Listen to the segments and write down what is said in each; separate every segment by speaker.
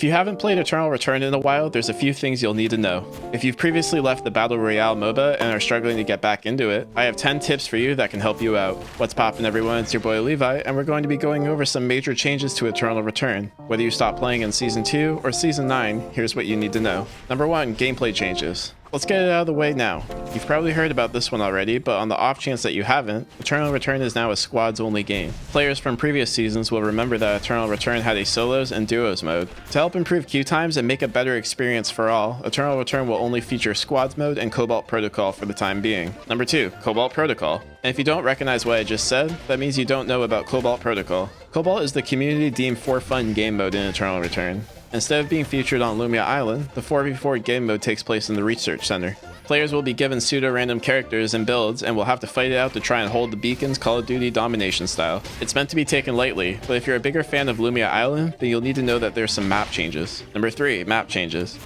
Speaker 1: If you haven't played Eternal Return in a while, there's a few things you'll need to know. If you've previously left the Battle Royale MOBA and are struggling to get back into it, I have 10 tips for you that can help you out. What's poppin' everyone, it's your boy Levi, and we're going to be going over some major changes to Eternal Return. Whether you stop playing in Season 2 or Season 9, here's what you need to know. Number 1, gameplay changes. Let's get it out of the way now. You've probably heard about this one already, but on the off chance that you haven't, Eternal Return is now a squads only game. Players from previous seasons will remember that Eternal Return had a solos and duos mode. To help improve queue times and make a better experience for all, Eternal Return will only feature squads mode and Cobalt Protocol for the time being. Number 2, Cobalt Protocol. And if you don't recognize what I just said, that means you don't know about Cobalt Protocol. Cobalt is the community deemed for fun game mode in Eternal Return. Instead of being featured on Lumia Island, the 4v4 game mode takes place in the Research Center. Players will be given pseudo-random characters and builds and will have to fight it out to try and hold the beacons Call of Duty domination style. It's meant to be taken lightly, but if you're a bigger fan of Lumia Island, then you'll need to know that there's some map changes. Number 3, map changes.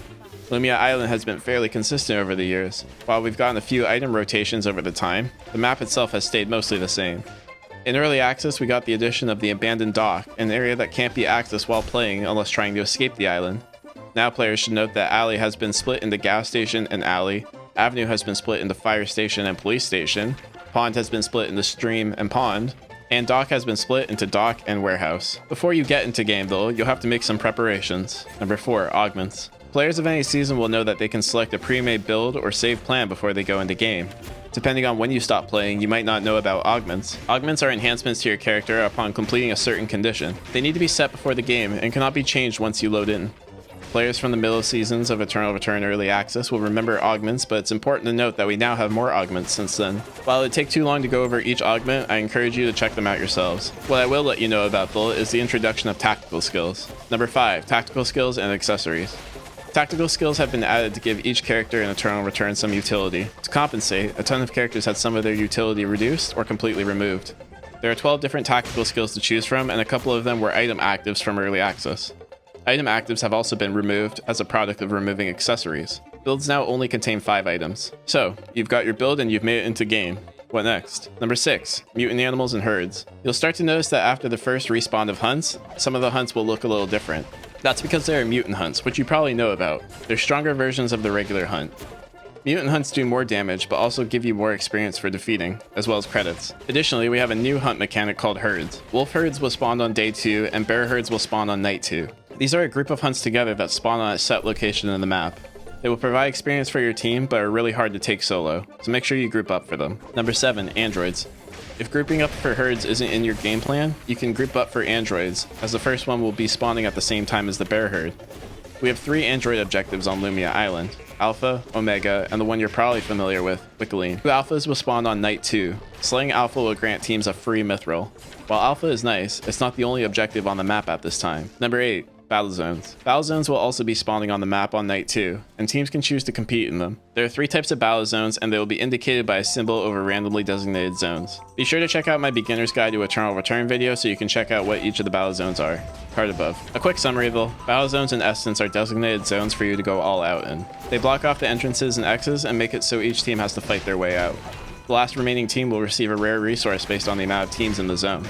Speaker 1: Lumia Island has been fairly consistent over the years. While we've gotten a few item rotations over the time, the map itself has stayed mostly the same. In early access, we got the addition of the abandoned dock, an area that can't be accessed while playing unless trying to escape the island. Now players should note that alley has been split into gas station and alley, avenue has been split into fire station and police station, pond has been split into stream and pond, and dock has been split into dock and warehouse. Before you get into game though, you'll have to make some preparations. Number 4, augments. Players of any season will know that they can select a pre-made build or save plan before they go into game. Depending on when you stop playing, you might not know about augments. Augments are enhancements to your character upon completing a certain condition. They need to be set before the game and cannot be changed once you load in. Players from the middle seasons of Eternal Return Early Access will remember augments, but it's important to note that we now have more augments since then. While it would take too long to go over each augment, I encourage you to check them out yourselves. What I will let you know about though is the introduction of tactical skills. Number 5, tactical skills and accessories. Tactical skills have been added to give each character in Eternal Return some utility. To compensate, a ton of characters had some of their utility reduced or completely removed. There are 12 different tactical skills to choose from, and a couple of them were item actives from Early Access. Item actives have also been removed as a product of removing accessories. Builds now only contain 5 items. So, you've got your build and you've made it into game. What next? Number 6, mutant animals and herds. You'll start to notice that after the first respawn of hunts, some of the hunts will look a little different. That's because they are mutant hunts, which you probably know about. They're stronger versions of the regular hunt. Mutant hunts do more damage, but also give you more experience for defeating, as well as credits. Additionally, we have a new hunt mechanic called herds. Wolf herds will spawn on day 2, and bear herds will spawn on night 2. These are a group of hunts together that spawn on a set location in the map. They will provide experience for your team, but are really hard to take solo, so make sure you group up for them. Number 7, androids. If grouping up for herds isn't in your game plan, you can group up for androids, as the first one will be spawning at the same time as the bear herd. We have 3 android objectives on Lumia Island: Alpha, Omega, and the one you're probably familiar with, Wickeline. 2 alphas will spawn on night 2. Slaying Alpha will grant teams a free mithril. While Alpha is nice, it's not the only objective on the map at this time. Number 8, battle zones. Battle zones will also be spawning on the map on night 2, and teams can choose to compete in them. There are 3 types of battle zones, and they will be indicated by a symbol over randomly designated zones. Be sure to check out my beginner's guide to Eternal Return video so you can check out what each of the battle zones are. Card above. A quick summary though, battle zones in essence are designated zones for you to go all out in. They block off the entrances and exits and make it so each team has to fight their way out. The last remaining team will receive a rare resource based on the amount of teams in the zone.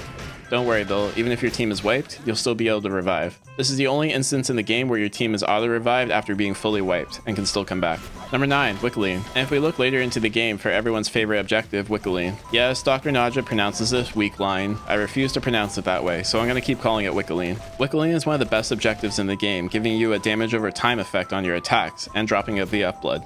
Speaker 1: Don't worry though, even if your team is wiped, you'll still be able to revive. This is the only instance in the game where your team is auto-revived after being fully wiped, and can still come back. Number 9, Wickeline. And if we look later into the game for everyone's favorite objective, Wickeline. Yes, Dr. Naja pronounces this Weakline. I refuse to pronounce it that way, so I'm going to keep calling it Wickeline. Wickeline is one of the best objectives in the game, giving you a damage over time effect on your attacks, and dropping a VF blood.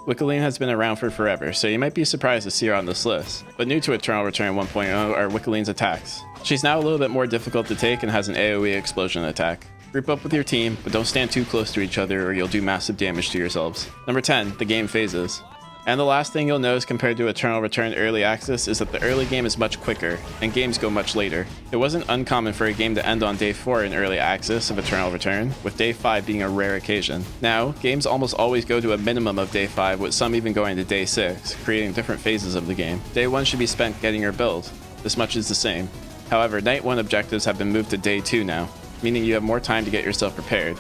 Speaker 1: Wickeline has been around for forever, so you might be surprised to see her on this list. But new to Eternal Return 1.0 are Wickeline's attacks. She's now a little bit more difficult to take and has an AoE explosion attack. Group up with your team, but don't stand too close to each other or you'll do massive damage to yourselves. Number 10, the game phases. And the last thing you'll notice compared to Eternal Return Early Access is that the early game is much quicker, and games go much later. It wasn't uncommon for a game to end on day 4 in Early Access of Eternal Return, with day 5 being a rare occasion. Now, games almost always go to a minimum of day 5, with some even going to day 6, creating different phases of the game. Day 1 should be spent getting your build. This much is the same. However, night 1 objectives have been moved to day 2 now, meaning you have more time to get yourself prepared.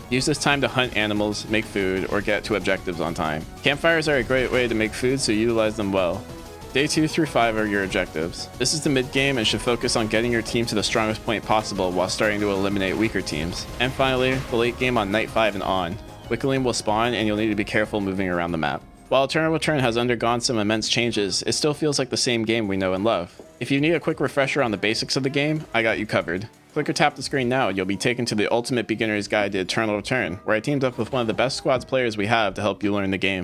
Speaker 1: Use this time to hunt animals, make food, or get to objectives on time. Campfires are a great way to make food, so utilize them well. Day 2 through 5 are your objectives. This is the mid game and should focus on getting your team to the strongest point possible while starting to eliminate weaker teams. And finally, the late game on night 5 and on. Wickeling will spawn and you'll need to be careful moving around the map. While Eternal Return has undergone some immense changes, it still feels like the same game we know and love. If you need a quick refresher on the basics of the game, I got you covered. Click or tap the screen now and you'll be taken to the ultimate beginner's guide to Eternal Return, where I teamed up with one of the best squads players we have to help you learn the game.